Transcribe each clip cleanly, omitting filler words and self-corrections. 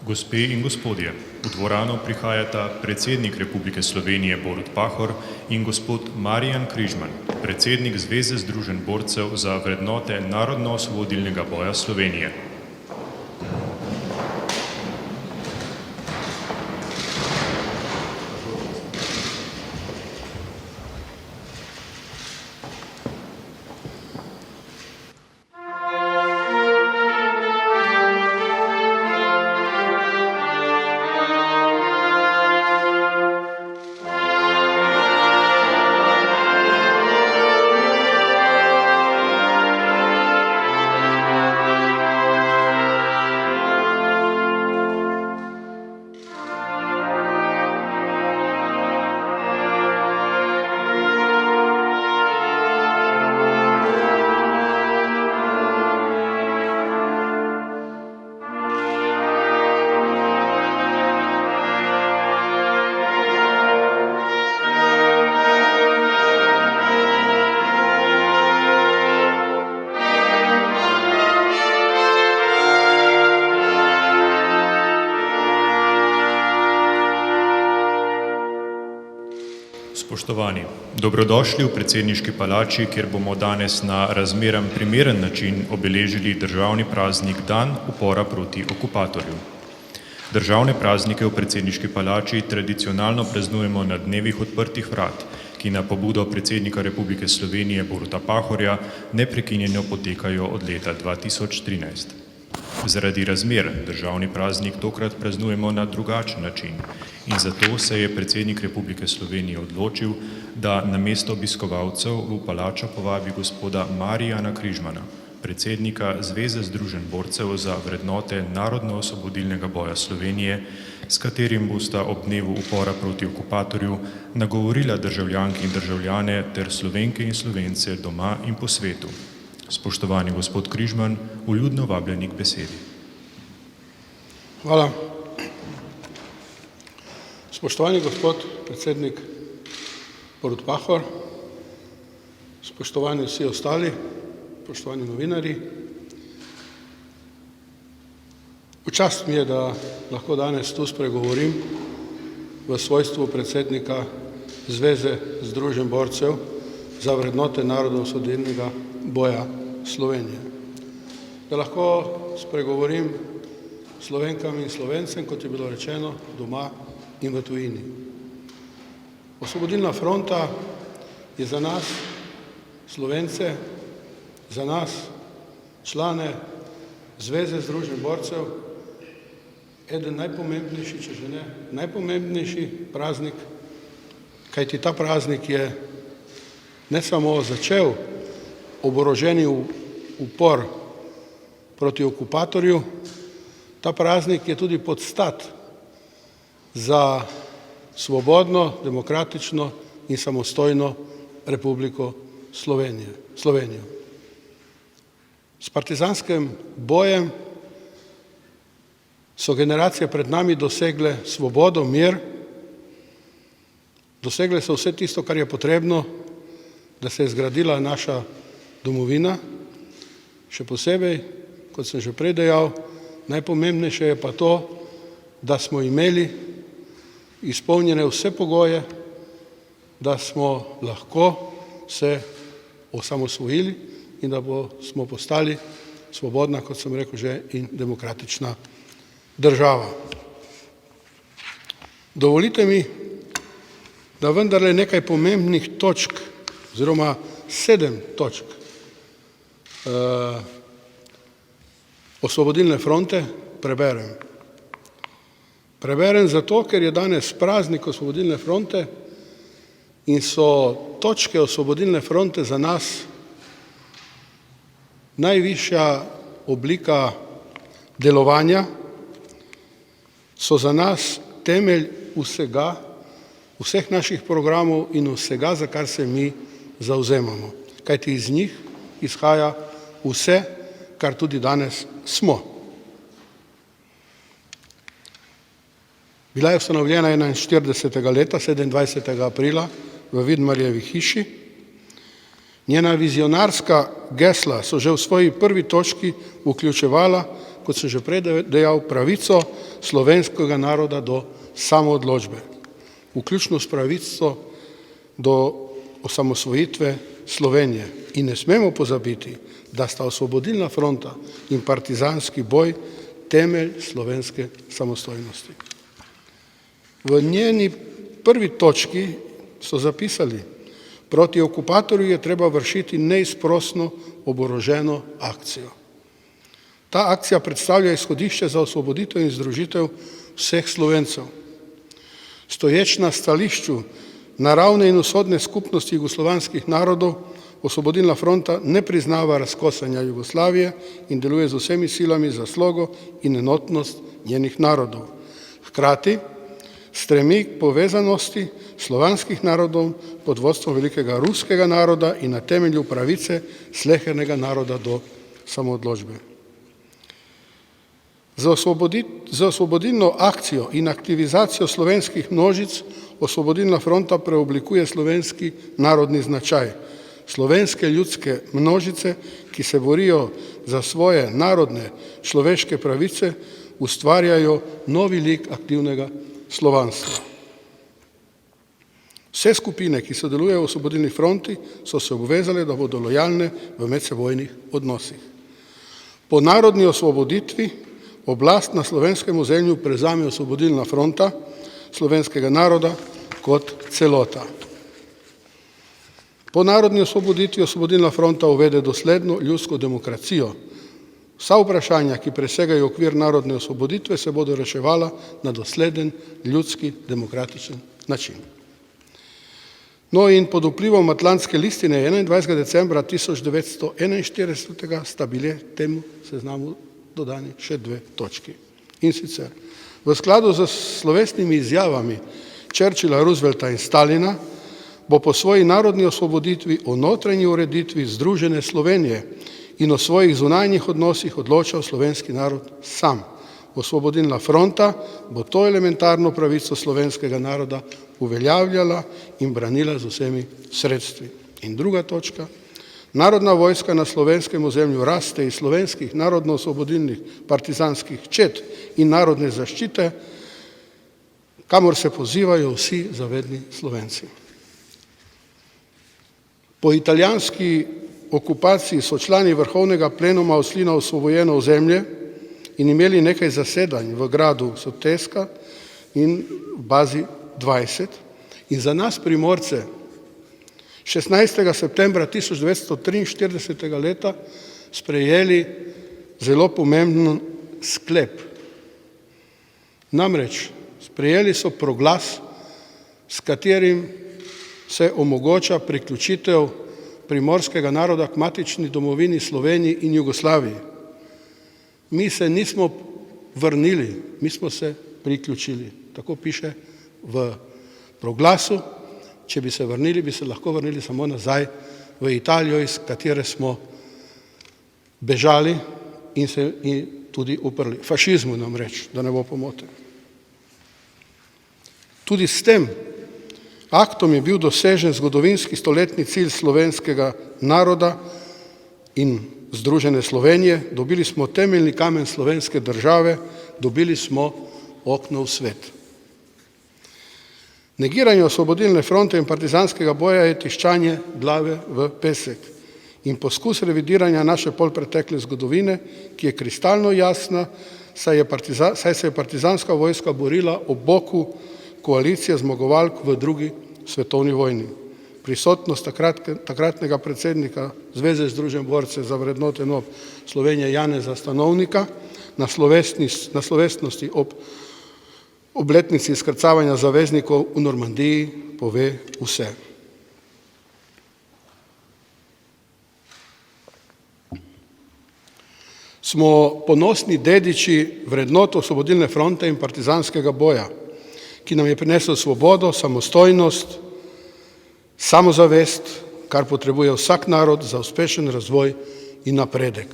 Gospe in gospodje, v dvorano prihajata predsednik Republike Slovenije Borut Pahor in gospod Marijan Križman, predsednik Zveze združenj borcev za vrednote narodno-osvobodilnega boja Slovenije. Spoštovani, dobrodošli v predsedniški palači, kjer bomo danes na razmeram primeren način obeležili državni praznik Dan upora proti okupatorju. Državne praznike v predsedniški palači tradicionalno praznujemo na dnevih odprtih vrat, ki na pobudo predsednika Republike Slovenije Boruta Pahorja neprekinjeno potekajo od leta 2013. Zaradi razmer državni praznik tokrat praznujemo na drugačen način in zato se je predsednik Republike Slovenije odločil, da namesto obiskovalcev v palačo povabi gospoda Marijana Križmana, predsednika Zveze združenj borcev za vrednote narodno-osvobodilnega boja Slovenije, s katerim bosta ob dnevu upora proti okupatorju nagovorila državljanke in državljane ter Slovenke in Slovence doma in po svetu. Spoštovani gospod Križman, vljudno vabljeni k besedi. Hvala. Spoštovani gospod predsednik Borut Pahor, spoštovani vsi ostali, spoštovani novinarji. V čast mi je, da lahko danes tu spregovorim v svojstvu predsednika Zveze združenj borcev za vrednote narodno-osvobodilnega boja Slovenije. Da lahko spregovorim Slovenkam in Slovencem, kot je bilo rečeno, doma in v tujini. Osvobodilna fronta je za nas, Slovence, za nas, člane Zveze združenj borcev, eden najpomembnejši, če že ne, najpomembnejši praznik, kajti ta praznik je ne samo začel oboroženi upor proti okupatorju, ta praznik je tudi podstat za svobodno, demokratično in samostojno Republiko Slovenijo. S partizanskim bojem so generacije pred nami dosegle svobodo, mir, dosegle so vse tisto, kar je potrebno, da se je zgradila naša domovina, še posebej, kot sem že prej dejal, najpomembnejše je pa to, da smo imeli izpolnjene vse pogoje, da smo lahko se osamosvojili in da smo postali svobodna, kot sem rekel že, in demokratična država. Dovolite mi, da vendarle nekaj pomembnih točk, oziroma 7 točk Osvobodilne fronte preberem. Preberem zato, ker je danes praznik Osvobodilne fronte in so točke Osvobodilne fronte za nas najvišja oblika delovanja, so za nas temelj vsega, vseh naših programov in vsega, za kar se mi zavzemamo. Kajti iz njih izhaja vse, kar tudi danes smo. Bila je ustanovljena 41. leta, 27. aprila v Vidmarjevi hiši. Njena vizionarska gesla so že v svoji prvi točki vključevala kot sem že prej dejal, pravico slovenskega naroda do samoodločbe, vključno s pravico do osamosvojitve Slovenije. In ne smemo pozabiti, da sta Osvobodilna fronta in partizanski boj temelj slovenske samostojnosti. V njeni prvi točki so zapisali: proti okupatorju je treba vršiti neizprosno oboroženo akcijo. Ta akcija predstavlja izhodišče za osvoboditev in združitev vseh Slovencev. Stoječ na stališču naravne in usodne skupnosti jugoslovanskih narodov, Osvobodilna fronta ne priznava razkosanja Jugoslavije in deluje z vsemi silami za slogo in enotnost njenih narodov. Hkrati stremi k povezanosti slovanskih narodov pod vodstvom velikega ruskega naroda in na temelju pravice slehernega naroda do samoodločbe. Za osvobodilno akcijo in aktivizacijo slovenskih množic Osvobodilna fronta preoblikuje slovenski narodni značaj. Slovenske ljudske množice, ki se borijo za svoje narodne človeške pravice, ustvarjajo novi lik aktivnega slovanstva. Vse skupine, ki sodelujejo v Osvobodilni fronti, so se obvezale, da bodo lojalne v medsebojnih odnosih. Po narodni osvoboditvi oblast na slovenskem ozemlju prevzame Osvobodilna fronta slovenskega naroda kot celota. Po narodni osvoboditvi Osvobodilna fronta uvede dosledno ljudsko demokracijo. Vsa vprašanja, ki presegajo okvir narodne osvoboditve, se bodo reševala na dosleden ljudski demokratičen način. No in pod vplivom Atlantske listine 21. decembra 1941. sta bile temu seznamu dodani še dve točki. In sicer v skladu z slovesnimi izjavami Churchilla, Roosevelta in Stalina bo po svoji narodni osvoboditvi o notranji ureditvi Združene Slovenije in o svojih zunanjih odnosih odločal slovenski narod sam. Osvobodilna fronta bo to elementarno pravico slovenskega naroda uveljavljala in branila z vsemi sredstvi. In druga točka: narodna vojska na slovenskem ozemlju raste iz slovenskih narodno-osvobodilnih partizanskih čet in narodne zaščite, kamor se pozivajo vsi zavedni Slovenci. Po italijanski okupaciji so člani vrhovnega plenuma odšli na osvobojeno ozemlje in imeli nekaj zasedanj v gradu Soteska in v bazi 20. In za nas Primorce 16. septembra 1943. leta sprejeli zelo pomemben sklep. Namreč sprejeli so proglas, s katerim se omogoča priključitev primorskega naroda k matični domovini Sloveniji in Jugoslaviji. Mi se nismo vrnili, mi smo se priključili. Tako piše v proglasu. Če bi se vrnili, bi se lahko vrnili samo nazaj v Italijo, iz katere smo bežali in se tudi uprli. Fašizmu namreč, da ne bo pomote. Tudi s tem aktom je bil dosežen zgodovinski stoletni cilj slovenskega naroda in Združene Slovenije. Dobili smo temeljni kamen slovenske države, dobili smo okno v svet. Negiranje Osvobodilne fronte in partizanskega boja je tiščanje glave v pesek in poskus revidiranja naše polpretekle zgodovine, ki je kristalno jasna, saj se je partizanska vojska borila ob boku koalicije zmagovalk v drugi svetovni vojni. Prisotnost takratnega predsednika Zveze združenj borcev za vrednote NOB Slovenije Janeza Stanovnika na slovesnosti ob obletnici izkrcavanja zaveznikov v Normandiji pove vse. Smo ponosni dediči vrednot Osvobodilne fronte in partizanskega boja, ki nam je prinesel svobodo, samostojnost, samozavest, kar potrebuje vsak narod za uspešen razvoj in napredek.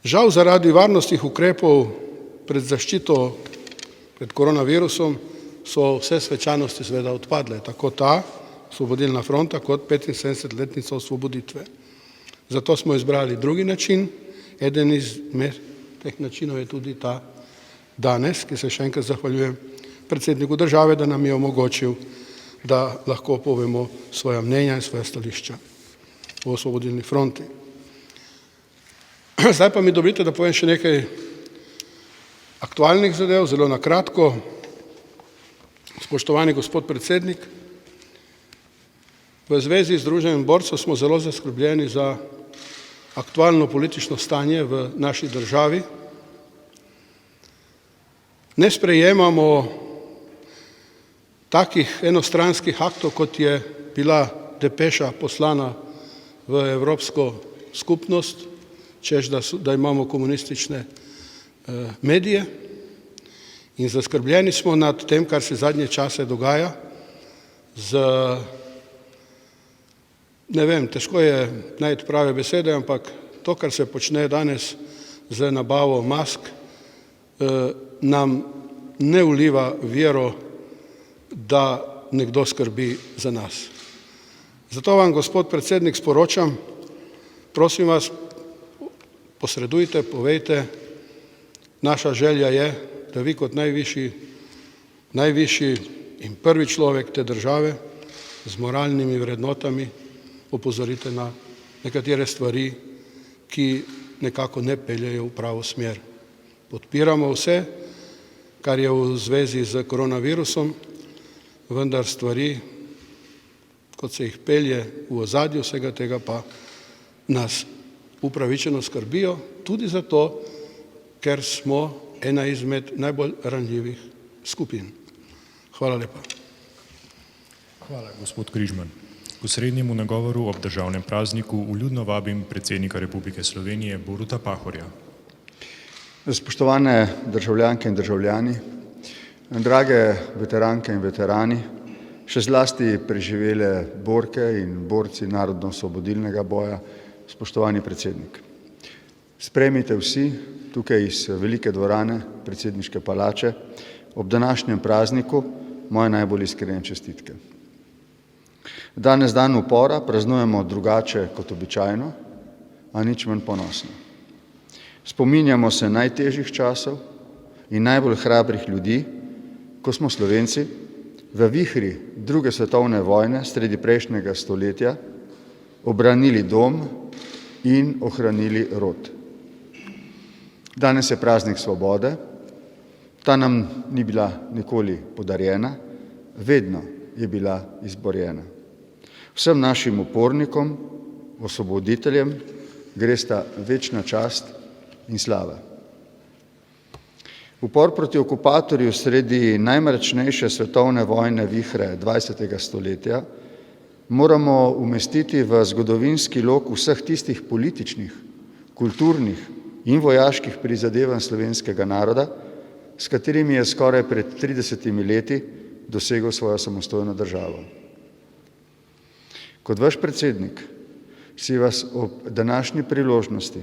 Žal zaradi varnostnih ukrepov pred zaščito pred koronavirusom so vse svečanosti seveda odpadle, tako ta Osvobodilna fronta kot 75-letnica osvoboditve. Zato smo izbrali drugi način Eden izmed teh načinov je tudi ta danes, ki se še enkrat zahvaljujem predsedniku države, da nam je omogočil, da lahko povemo svoja mnenja in svoja stališča o Osvobodilni fronti. Zdaj pa mi dovolite, da povem še nekaj aktualnih zadev, zelo na kratko. Spoštovani gospod predsednik, v zvezi z Združenjem borcev smo zelo zaskrbljeni za aktualno politično stanje v naši državi. Ne sprejemamo takih enostranskih aktov, kot je bila depeša poslana v Evropsko skupnost, češ da imamo komunistične medije, in zaskrbljeni smo nad tem, kar se zadnje čase dogaja ne vem, težko je najti prave besede, ampak to, kar se počne danes z nabavo mask, nam ne vliva vero, da nekdo skrbi za nas. Zato vam, gospod predsednik, sporočam, prosim vas, posredujte, povejte, naša želja je, da vi kot najvišji in prvi človek te države z moralnimi vrednotami opozorite na nekatere stvari, ki nekako ne peljejo v pravo smer. Podpiramo vse, kar je v zvezi z koronavirusom, vendar stvari, kot se jih pelje v ozadju vsega tega, pa nas upravičeno skrbijo, tudi zato, ker smo ena izmed najbolj ranljivih skupin. Hvala lepa. Hvala, gospod Križman. K osrednjemu nagovoru ob državnem prazniku vljudno vabim predsednika Republike Slovenije Boruta Pahorja. Spoštovane državljanke in državljani, drage veteranke in veterani, še zlasti preživele borke in borci narodno-osvobodilnega boja, spoštovani predsednik. Sprejmite vsi tukaj iz velike dvorane, predsedniške palače, ob današnjem prazniku moje najbolj iskrene čestitke. Danes dan upora praznujemo drugače kot običajno, a nič manj ponosno. Spominjamo se najtežjih časov in najbolj hrabrih ljudi, ko smo Slovenci v vihri druge svetovne vojne sredi prejšnjega stoletja obranili dom in ohranili rod. Danes je praznik svobode, ta nam ni bila nikoli podarjena, vedno je bila izborjena. Vsem našim upornikom, osvoboditeljem, gresta večna čast in slava. Upor proti okupatorju sredi najmračnejše svetovne vojne vihre 20. stoletja moramo umestiti v zgodovinski lok vseh tistih političnih, kulturnih in vojaških prizadevanj slovenskega naroda, s katerimi je skoraj pred 30 leti dosegel svojo samostojno državo. Kot vaš predsednik si vas ob današnji priložnosti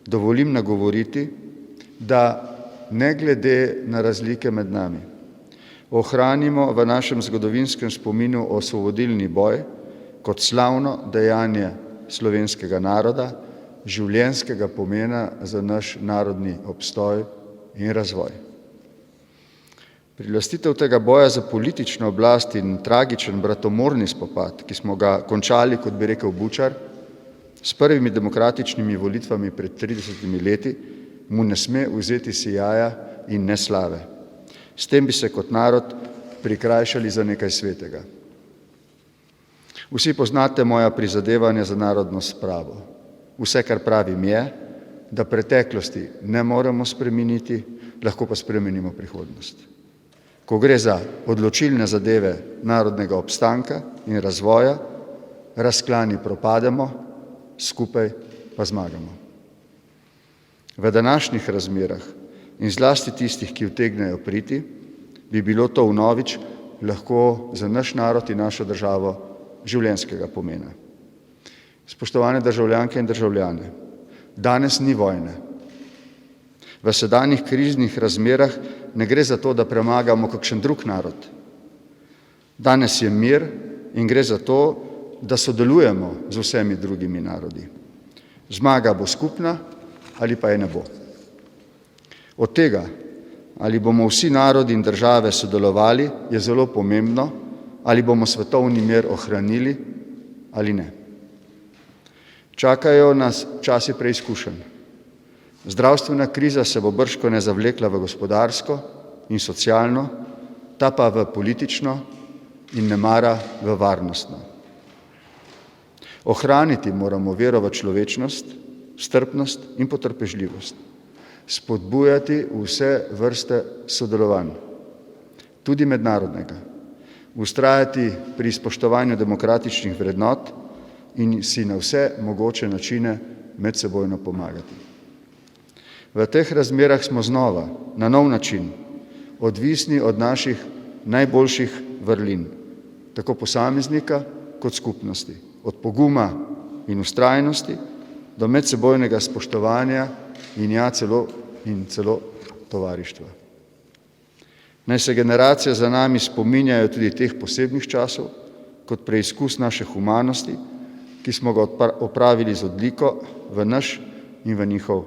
dovolim nagovoriti, da ne glede na razlike med nami ohranimo v našem zgodovinskem spominu osvobodilni boj kot slavno dejanje slovenskega naroda, življenjskega pomena za naš narodni obstoj in razvoj. Prilastitev tega boja za politično oblast in tragičen bratomorni spopad, ki smo ga končali, kot bi rekel Bučar, s prvimi demokratičnimi volitvami pred 30 leti, mu ne sme vzeti sijaja in neslave. S tem bi se kot narod prikrajšali za nekaj svetega. Vsi poznate moja prizadevanja za narodno spravo. Vse, kar pravim, je, da preteklosti ne moremo spremeniti, lahko pa spremenimo prihodnost. Ko gre za odločilne zadeve narodnega obstanka in razvoja, razklani propademo, skupaj pa zmagamo. V današnjih razmerah in zlasti tistih, ki utegnejo priti, bi bilo to vnovič lahko za naš narod in našo državo življenjskega pomena. Spoštovane državljanke in državljane, danes ni vojne. V sedanjih kriznih razmerah ne gre za to, da premagamo kakšen drug narod. Danes je mir in gre za to, da sodelujemo z vsemi drugimi narodi. Zmaga bo skupna ali pa je ne bo. Od tega, ali bomo vsi narodi in države sodelovali, je zelo pomembno, ali bomo svetovni mir ohranili ali ne. Čakajo nas časi preizkušenj. Zdravstvena kriza se bo bržkone zavlekla v gospodarsko in socialno, ta pa v politično in nemara v varnostno. Ohraniti moramo vero v človečnost, strpnost in potrpežljivost. Spodbujati vse vrste sodelovanj, tudi mednarodnega. Vztrajati pri spoštovanju demokratičnih vrednot in si na vse mogoče načine medsebojno pomagati. V teh razmerah smo znova, na nov način, odvisni od naših najboljših vrlin, tako posameznika kot skupnosti, od poguma in vztrajnosti do medsebojnega spoštovanja in celo tovarištva. Naj se generacije za nami spominjajo tudi teh posebnih časov kot preizkus naše humanosti, ki smo ga opravili z odliko v naš in v njihov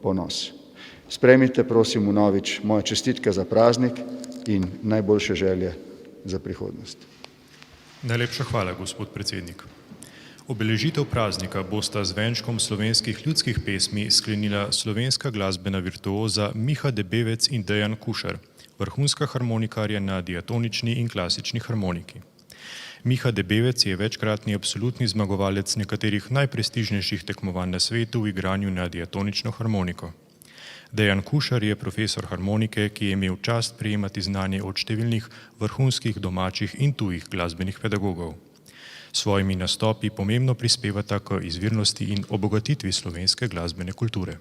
ponos. Sprejmite, prosim, vnovič moje čestitke za praznik in najboljše želje za prihodnost. Najlepša hvala, gospod predsednik. Obeležitev praznika bosta z venčkom slovenskih ljudskih pesmi sklenila slovenska glasbena virtuoza Miha Debevec in Dejan Kušar, vrhunska harmonikarja na diatonični in klasični harmoniki. Miha Debevec je večkratni absolutni zmagovalec nekaterih najprestižnejših tekmovanj na svetu v igranju na diatonično harmoniko. Dejan Kušar je profesor harmonike, ki je imel čast prejemati znanje od številnih vrhunskih domačih in tujih glasbenih pedagogov. Svojimi nastopi pomembno prispevata k izvirnosti in obogatitvi slovenske glasbene kulture.